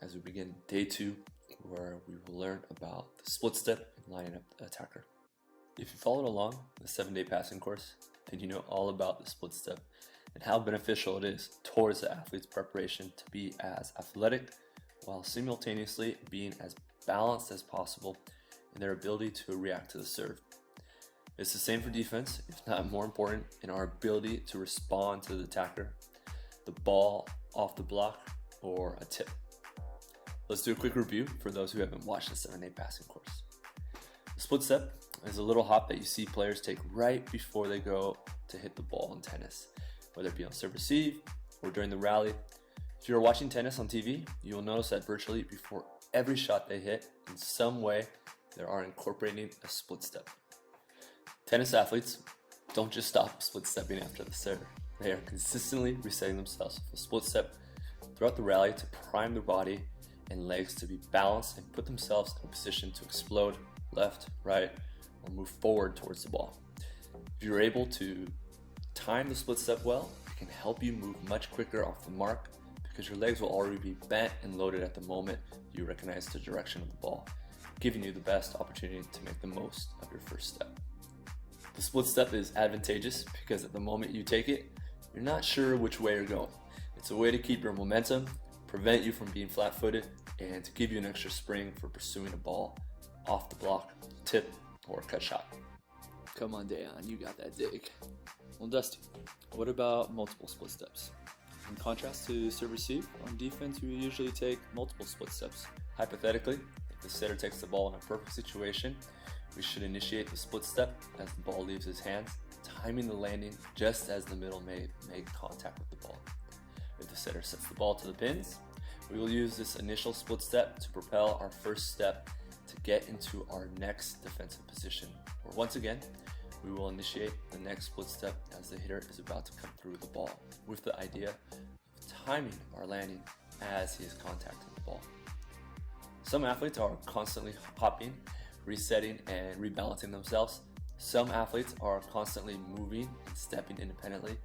as we begin day 2, where we will learn about the split step and lining up the attacker. If you followed along the 7-day passing course, then you know all about the split step and how beneficial it is towards the athlete's preparation to be as athletic while simultaneously being as balanced as possible in their ability to react to the serve. It's the same for defense, if not more important, in our ability to respond to the attacker, the ball off the block, or a tip. Let's do a quick review for those who haven't watched the 7-day passing course. The split step is a little hop that you see players take right before they go to hit the ball in tennis, whether it be on serve receive or during the rally. If you're watching tennis on TV, you'll notice that virtually before every shot they hit, in some way, they are incorporating a split step. Tennis athletes don't just stop split stepping after the serve. They are consistently resetting themselves with a split step throughout the rally to prime their body and legs to be balanced and put themselves in a position to explode left, right, or move forward towards the ball. If you're able to time the split step well, it can help you move much quicker off the mark because your legs will already be bent and loaded at the moment you recognize the direction of the ball, giving you the best opportunity to make the most of your first step. The split step is advantageous because at the moment you take it, you're not sure which way you're going. It's a way to keep your momentum, prevent you from being flat-footed, and to give you an extra spring for pursuing a ball off the block, tip, or cut shot. Come on, Dayon, you got that dig. Well, Dusty, what about multiple split steps? In contrast to serve receive, on defense we usually take multiple split steps. Hypothetically, if the setter takes the ball in a perfect situation, we should initiate the split step as the ball leaves his hands, timing the landing just as the middle may make contact with the ball. If the setter sets the ball to the pins, we will use this initial split step to propel our first step to get into our next defensive position, where once again, we will initiate the next split step as the hitter is about to come through the ball, with the idea of timing our landing as he is contacting the ball. Some athletes are constantly hopping, resetting, and rebalancing themselves. Some athletes are constantly moving and stepping independently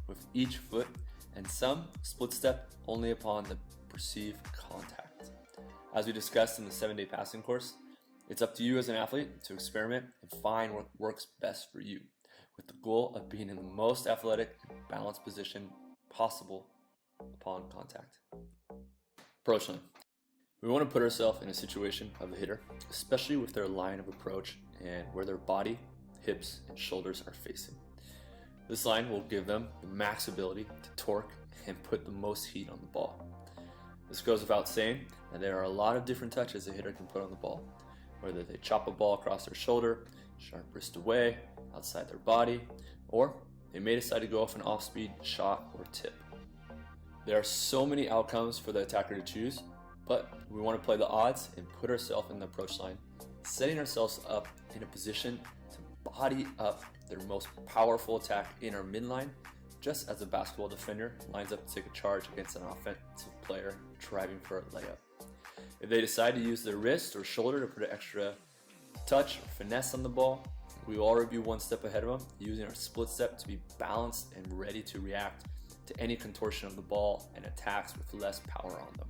with each foot, and some split step only upon the perceived contact. As we discussed in the 7-day passing course, it's up to you as an athlete to experiment and find what works best for you, with the goal of being in the most athletic and balanced position possible upon contact. Approach line. We want to put ourselves in a situation of a hitter, especially with their line of approach and where their body, hips, and shoulders are facing. This line will give them the max ability to torque and put the most heat on the ball. This goes without saying that there are a lot of different touches a hitter can put on the ball, whether they chop a ball across their shoulder, sharp wrist away, outside their body, or they may decide to go off an off-speed shot or tip. There are so many outcomes for the attacker to choose, but we want to play the odds and put ourselves in the approach line, setting ourselves up in a position to body up their most powerful attack in our midline, just as a basketball defender lines up to take a charge against an offensive player driving for a layup. If they decide to use their wrist or shoulder to put an extra touch or finesse on the ball, we will already be one step ahead of them, using our split step to be balanced and ready to react to any contortion of the ball and attacks with less power on them.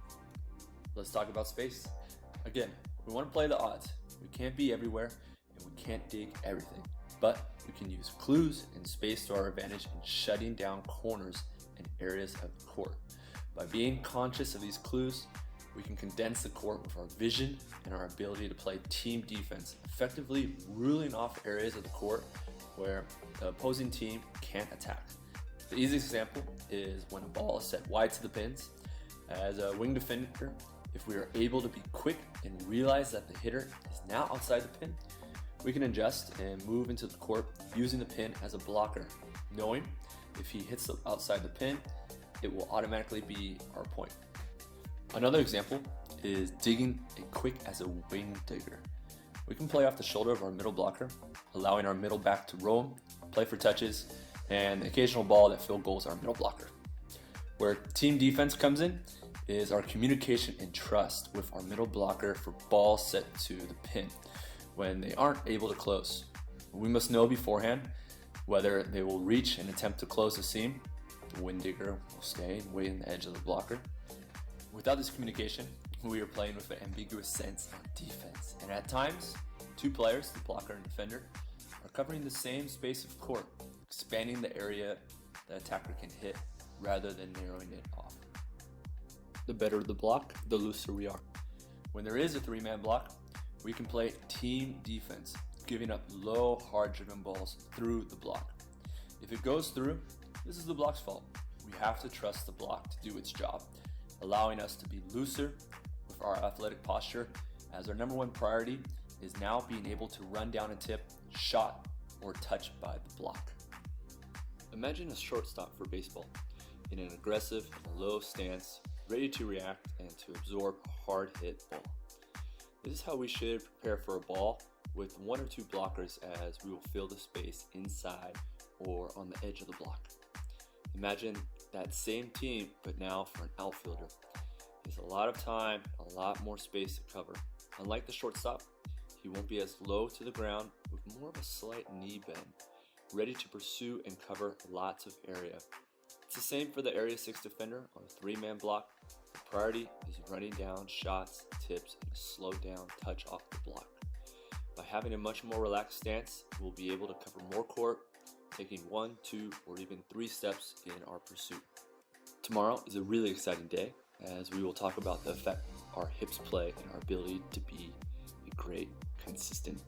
Let's talk about space. Again, we want to play the odds. We can't be everywhere and we can't dig everything, but we can use clues and space to our advantage in shutting down corners and areas of the court. By being conscious of these clues, we can condense the court with our vision and our ability to play team defense, effectively ruling off areas of the court where the opposing team can't attack. The easiest example is when a ball is set wide to the pins. As a wing defender, if we are able to be quick and realize that the hitter is now outside the pin, we can adjust and move into the court using the pin as a blocker, knowing if he hits outside the pin, it will automatically be our point. Another example is digging it quick as a wing digger. We can play off the shoulder of our middle blocker, allowing our middle back to roam, play for touches, and the occasional ball that field goals our middle blocker. Where team defense comes in is our communication and trust with our middle blocker for balls set to the pin when they aren't able to close. We must know beforehand whether they will reach and attempt to close the seam. The wing digger will stay and wait in the edge of the blocker. Without this communication, We are playing with an ambiguous sense on defense, and at times, two players, the blocker and defender, are covering the same space of court, expanding the area the attacker can hit rather than narrowing it off. The better the block, the looser we are. When there is a three-man block, we can play team defense, giving up low, hard-driven balls through the block. If it goes through, this is the block's fault. We have to trust the block to do its job, allowing us to be looser with our athletic posture, as our number one priority is now being able to run down a tip, shot, or touched by the block. Imagine a shortstop for baseball, in an aggressive, low stance, ready to react and to absorb a hard hit ball. This is how we should prepare for a ball, with one or two blockers, as we will fill the space inside or on the edge of the block. Imagine that same team, but now for an outfielder. It's a lot of time, a lot more space to cover. Unlike the shortstop, he won't be as low to the ground, with more of a slight knee bend, ready to pursue and cover lots of area. It's the same for the Area 6 defender on a three-man block. The priority is running down shots, tips, and a slow down touch off the block. By having a much more relaxed stance, we'll be able to cover more court, taking 1, 2, or even 3 steps in our pursuit. Tomorrow is a really exciting day, as we will talk about the effect our hips play and our ability to be a great, consistent